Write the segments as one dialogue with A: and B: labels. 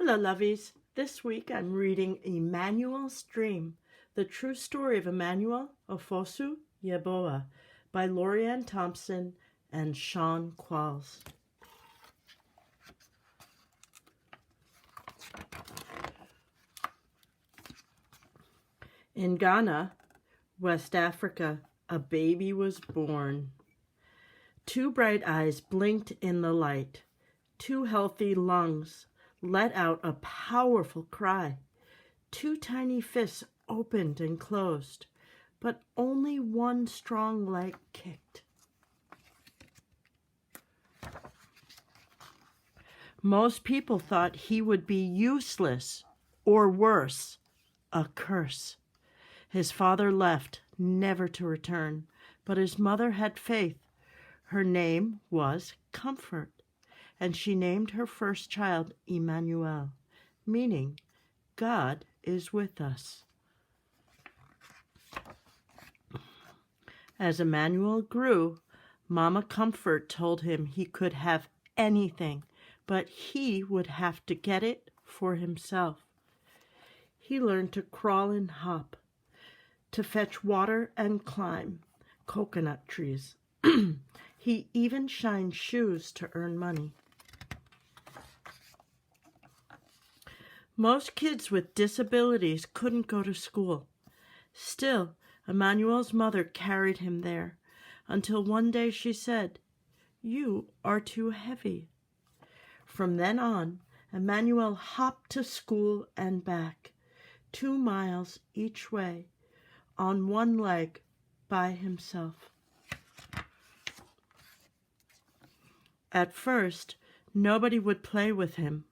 A: Hello, lovies. This week I'm reading Emmanuel's Dream, the true story of Emmanuel Ofosu Yeboah by Lorianne Thompson and Sean Qualls. In Ghana, West Africa, a baby was born. Two bright eyes blinked in the light. Two healthy lungs let out a powerful cry. Two tiny fists opened and closed, but only one strong leg kicked. Most people thought he would be useless, or worse, a curse. His father left, never to return, but his mother had faith. Her name was Comfort, and she named her first child Emmanuel, meaning God is with us. As Emmanuel grew, Mama Comfort told him he could have anything, but he would have to get it for himself. He learned to crawl and hop, to fetch water and climb coconut trees. He even shined shoes to earn money. Most kids with disabilities couldn't go to school. Still, Emmanuel's mother carried him there until one day she said, "You are too heavy." From then on, Emmanuel hopped to school and back, 2 miles each way, on one leg by himself. At first, nobody would play with him,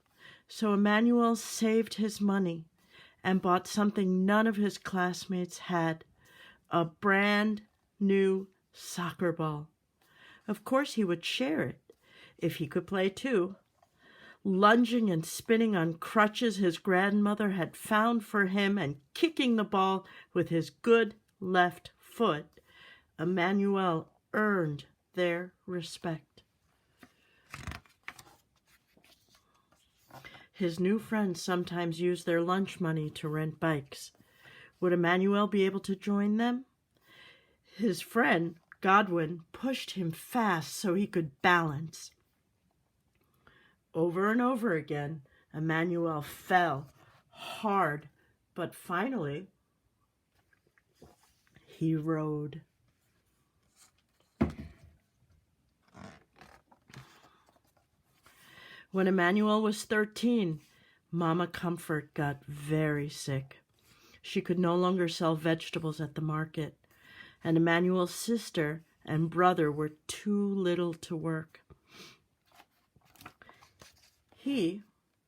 A: so Emmanuel saved his money and bought something none of his classmates had, a brand new soccer ball. Of course he would share it, if he could play too. Lunging and spinning on crutches his grandmother had found for him and kicking the ball with his good left foot, Emmanuel earned their respect. His new friends sometimes used their lunch money to rent bikes. Would Emmanuel be able to join them? His friend, Godwin, pushed him fast so he could balance. Over and over again, Emmanuel fell hard, but finally, he rode. When Emmanuel was 13, Mama Comfort got very sick. She could no longer sell vegetables at the market, and Emmanuel's sister and brother were too little to work. He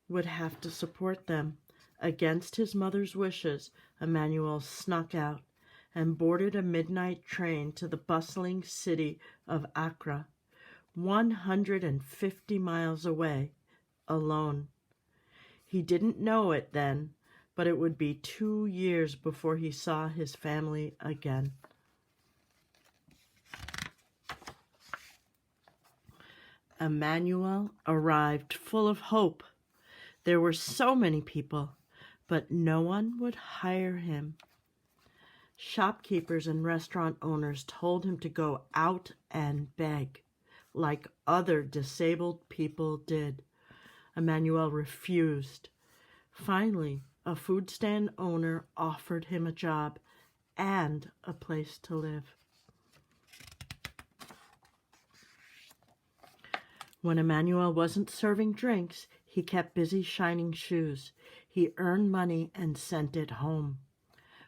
A: would have to support them. Against his mother's wishes, Emmanuel snuck out and boarded a midnight train to the bustling city of Accra, 150 miles away, alone. He didn't know it then, but it would be 2 years before he saw his family again. Emmanuel arrived full of hope. There were so many people, but no one would hire him. Shopkeepers and restaurant owners told him to go out and beg, like other disabled people did. Emmanuel refused. Finally, a food stand owner offered him a job and a place to live. When Emmanuel wasn't serving drinks, he kept busy shining shoes. He earned money and sent it home.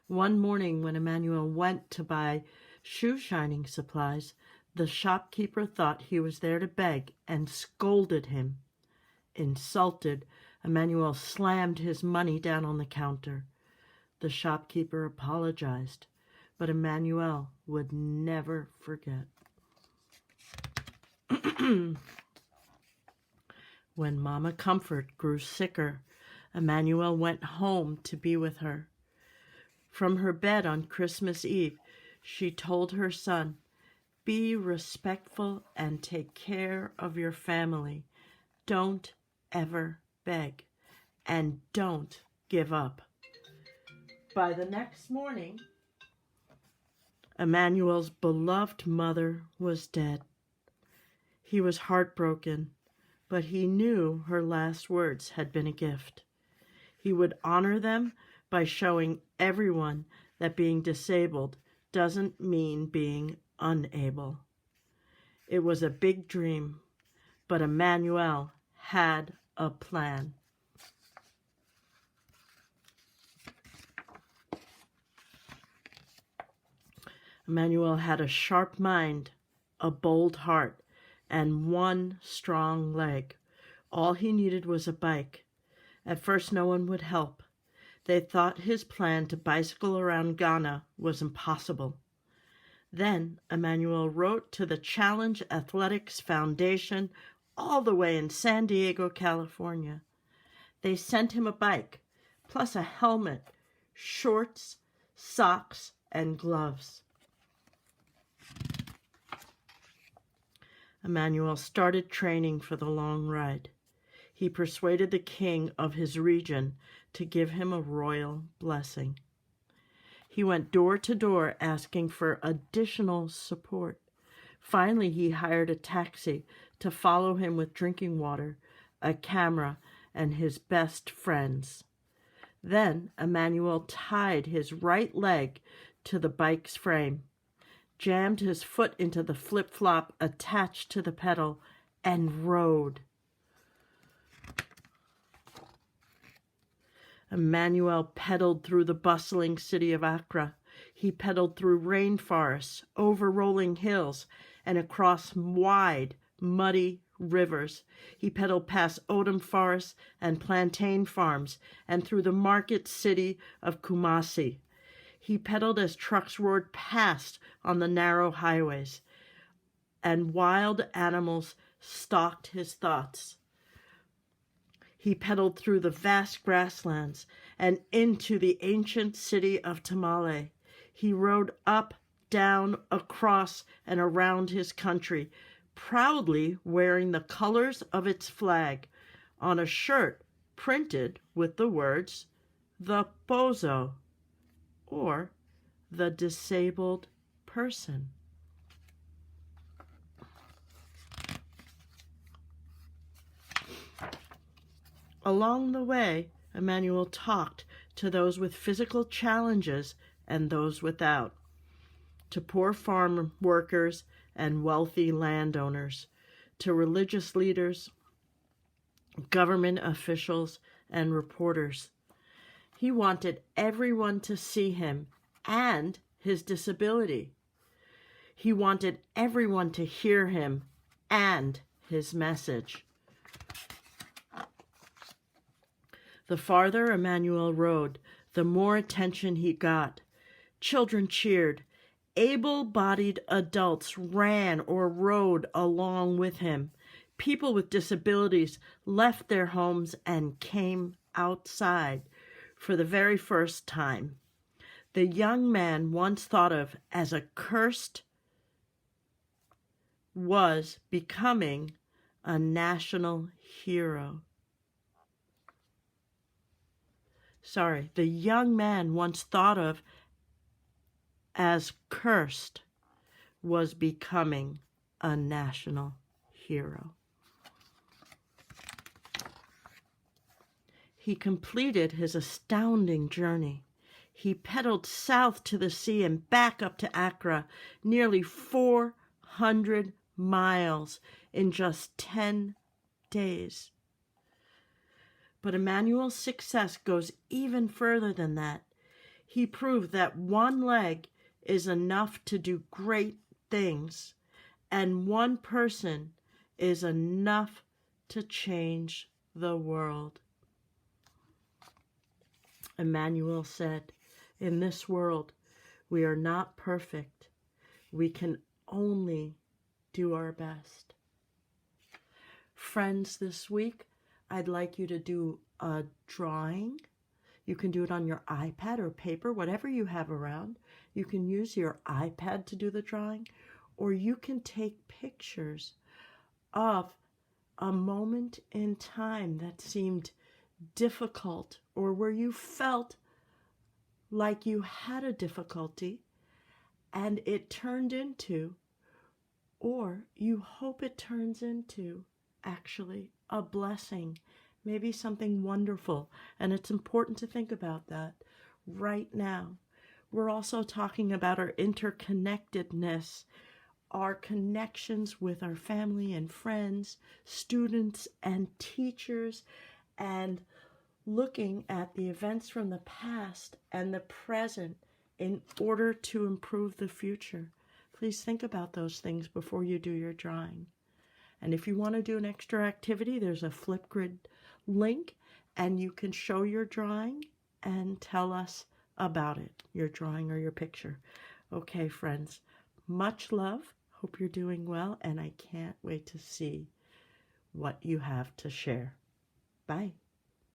A: One morning when Emmanuel went to buy shoe shining supplies, the shopkeeper thought he was there to beg and scolded him. Insulted, Emmanuel slammed his money down on the counter. The shopkeeper apologized, but Emmanuel would never forget. When Mama Comfort grew sicker, Emmanuel went home to be with her. From her bed on Christmas Eve, she told her son, "Be respectful and take care of your family. Don't ever beg. and don't give up. By the next morning, Emmanuel's beloved mother was dead. He was heartbroken, but he knew her last words had been a gift. He would honor them by showing everyone that being disabled doesn't mean being unable. It was a big dream, but Emmanuel had a plan. Emmanuel had a sharp mind, a bold heart, and one strong leg. All he needed was a bike. At first, no one would help. They thought his plan to bicycle around Ghana was impossible. Then Emmanuel wrote to the Challenge Athletics Foundation all the way in San Diego, California. They sent him a bike, plus a helmet, shorts, socks, and gloves. Emmanuel started training for the long ride. He persuaded the king of his region to give him a royal blessing. He went door to door asking for additional support. Finally, he hired a taxi to follow him with drinking water, a camera, and his best friends. Then Emmanuel tied his right leg to the bike's frame, jammed his foot into the flip-flop attached to the pedal, and rode. Emmanuel pedaled through the bustling city of Accra. He pedaled through rainforests, over rolling hills, and across wide, muddy rivers. He pedaled past ogham forests and plantain farms and through the market city of Kumasi. He pedaled as trucks roared past on the narrow highways, and wild animals stalked his thoughts. He pedaled through the vast grasslands and into the ancient city of Tamale. He rode up, down, across, and around his country, proudly wearing the colors of its flag on a shirt printed with the words, "The Bozo," or "The Disabled Person." Along the way, Emmanuel talked to those with physical challenges and those without, to poor farm workers and wealthy landowners, to religious leaders, government officials, and reporters. He wanted everyone to see him and his disability. He wanted everyone to hear him and his message. The farther Emmanuel rode, the more attention he got. Children cheered. Able-bodied adults ran or rode along with him. People with disabilities left their homes and came outside for the very first time. The young man once thought of as accursed was becoming a national hero. The young man once thought of as cursed was becoming a national hero. He completed his astounding journey. He pedaled south to the sea and back up to Accra, nearly 400 miles in just 10 days. But Emmanuel's success goes even further than that. He proved that one leg is enough to do great things, and one person is enough to change the world. Emmanuel said, "In this world, we are not perfect. We can only do our best." Friends, this week, I'd like you to do a drawing. You can do it on your iPad or paper, whatever you have around. You can use your iPad to do the drawing, or you can take pictures of a moment in time that seemed difficult or where you felt like you had a difficulty and it turned into, or you hope it turns into, actually a blessing, maybe something wonderful. And it's important to think about that right now. We're also talking about our interconnectedness, our connections with our family and friends, students and teachers, and looking at the events from the past and the present in order to improve the future. Please think about those things before you do your drawing. And if you want to do an extra activity, there's a Flipgrid link, and you can show your drawing and tell us about it, your drawing or your picture. Okay, friends, much love. Hope you're doing well, and I can't wait to see what you have to share. Bye.